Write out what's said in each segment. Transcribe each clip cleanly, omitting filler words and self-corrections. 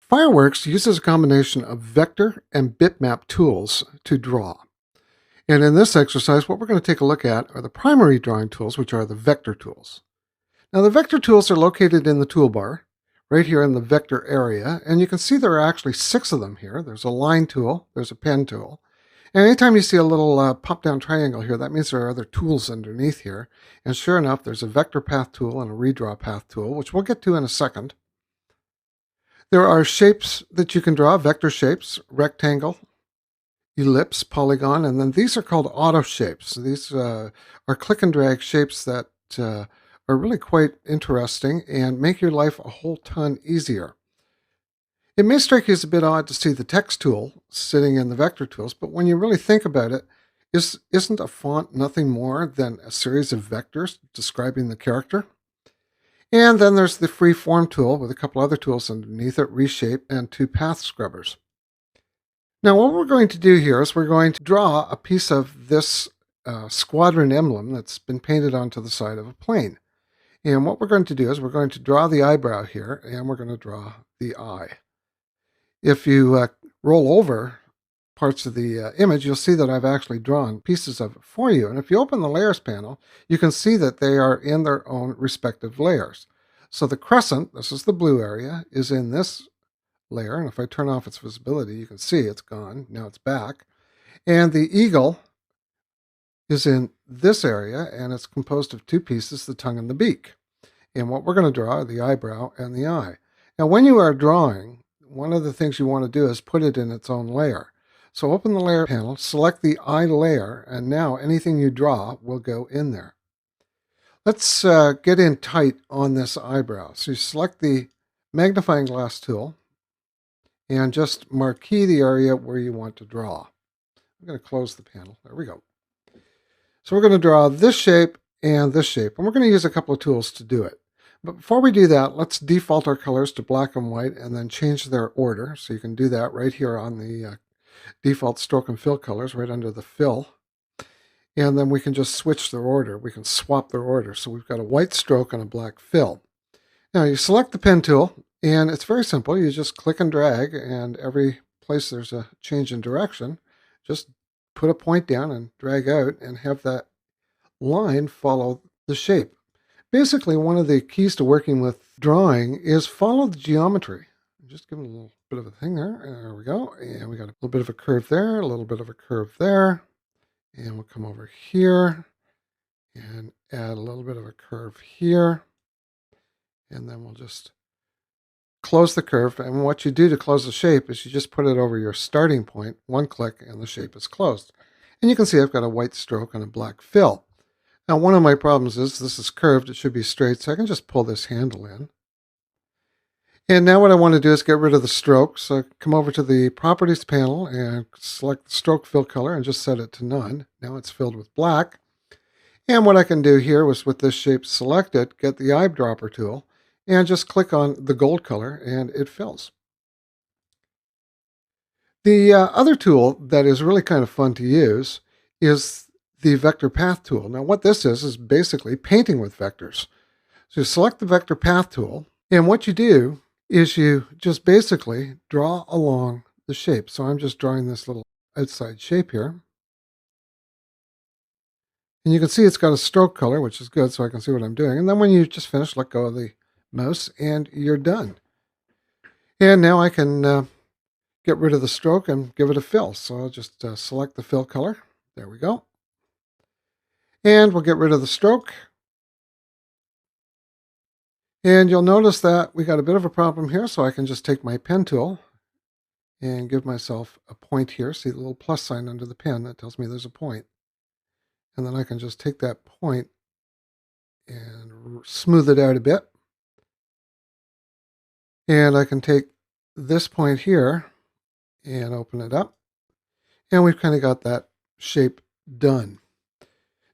Fireworks uses a combination of vector and bitmap tools to draw. And in this exercise, what we're going to take a look at are the primary drawing tools, which are the vector tools. Now, the vector tools are located in the toolbar, right here in the vector area, and you can see there are actually 6 of them here. There's a line tool, there's a pen tool, and anytime you see a little pop-down triangle here, that means there are other tools underneath here. And sure enough, there's a vector path tool and a redraw path tool, which we'll get to in a second. There are shapes that you can draw, vector shapes, rectangle, ellipse, polygon, and then these are called auto shapes. These are click and drag shapes that are really quite interesting and make your life a whole ton easier. It may strike you as a bit odd to see the text tool sitting in the vector tools, but when you really think about it, isn't a font nothing more than a series of vectors describing the character? And then there's the Freeform Tool with a couple other tools underneath it, Reshape, and 2 path scrubbers. Now what we're going to do here is we're going to draw a piece of this squadron emblem that's been painted onto the side of a plane. And what we're going to do is we're going to draw the eyebrow here, and we're going to draw the eye. If you roll over parts of the image, you'll see that I've actually drawn pieces of it for you. And if you open the Layers panel, you can see that they are in their own respective layers. So the crescent, this is the blue area, is in this layer. And if I turn off its visibility, you can see it's gone. Now it's back. And the eagle is in this area, and it's composed of 2 pieces, the tongue and the beak. And what we're going to draw are the eyebrow and the eye. Now when you are drawing, one of the things you want to do is put it in its own layer. So open the layer panel, select the eye layer, and now anything you draw will go in there. Let's get in tight on this eyebrow. So you select the magnifying glass tool and just marquee the area where you want to draw. I'm going to close the panel. There we go. So we're going to draw this shape and this shape, and we're going to use a couple of tools to do it. But before we do that, let's default our colors to black and white and then change their order. So you can do that right here on the default stroke and fill colors, right under the fill. And then we can just switch their order. We can swap their order. So we've got a white stroke and a black fill. Now you select the pen tool, and it's very simple. You just click and drag, and every place there's a change in direction, just put a point down and drag out and have that line follow the shape. Basically, one of the keys to working with drawing is follow the geometry. Just give it a little bit of a thing there. There we go. And we got a little bit of a curve there, a little bit of a curve there. And we'll come over here and add a little bit of a curve here. And then we'll just close the curve. And what you do to close the shape is you just put it over your starting point, one click, and the shape is closed. And you can see I've got a white stroke and a black fill. Now, one of my problems is this is curved. It should be straight, so I can just pull this handle in. And now what I want to do is get rid of the stroke. So come over to the Properties panel and select the stroke fill color and just set it to none. Now it's filled with black. And what I can do here was with this shape selected, get the eyedropper tool, and just click on the gold color, and it fills. The other tool that is really kind of fun to use is the vector path tool. Now what this is basically painting with vectors. So you select the vector path tool, and what you do is you just basically draw along the shape. So I'm just drawing this little outside shape here. And you can see it's got a stroke color, which is good, so I can see what I'm doing. And then when you just finish, let go of the mouse, and you're done. And now I can get rid of the stroke and give it a fill. So I'll just select the fill color. There we go. And we'll get rid of the stroke. And you'll notice that we got a bit of a problem here, so I can just take my pen tool and give myself a point here. See the little plus sign under the pen? That tells me there's a point. And then I can just take that point and smooth it out a bit. And I can take this point here and open it up. And we've kind of got that shape done.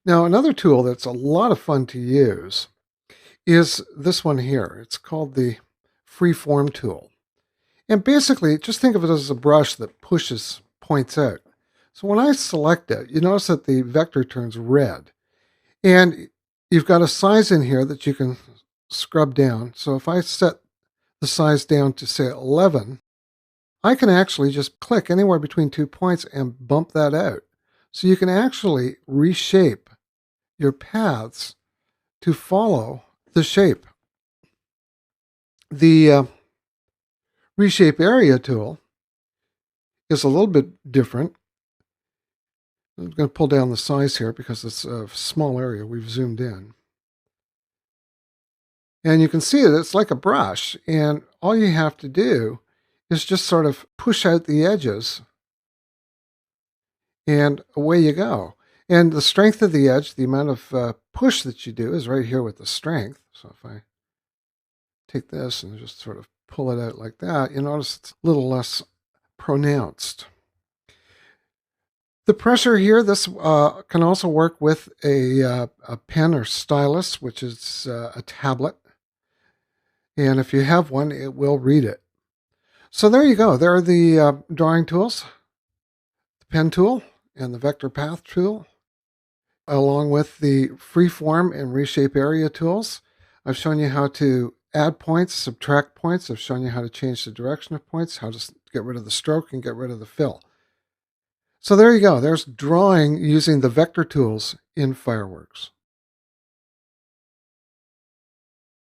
Now, another tool that's a lot of fun to use is this one here. It's called the Freeform Tool. And basically, just think of it as a brush that pushes points out. So when I select it, you notice that the vector turns red. And you've got a size in here that you can scrub down. So if I set the size down to, say, 11, I can actually just click anywhere between 2 points and bump that out. So you can actually reshape your paths to follow the shape. The Reshape Area tool is a little bit different. I'm going to pull down the size here because it's a small area. We've zoomed in. And you can see it, it's like a brush. And all you have to do is just sort of push out the edges. And away you go. And the strength of the edge, the amount of push that you do is right here with the strength. So if I take this and just sort of pull it out like that, you notice it's a little less pronounced. The pressure here, this can also work with a pen or stylus, which is a tablet. And if you have one, it will read it. So there you go. There are the drawing tools, the pen tool and the vector path tool, along with the Freeform and Reshape Area tools. I've shown you how to add points, subtract points. I've shown you how to change the direction of points, how to get rid of the stroke and get rid of the fill. So there you go. There's drawing using the vector tools in Fireworks.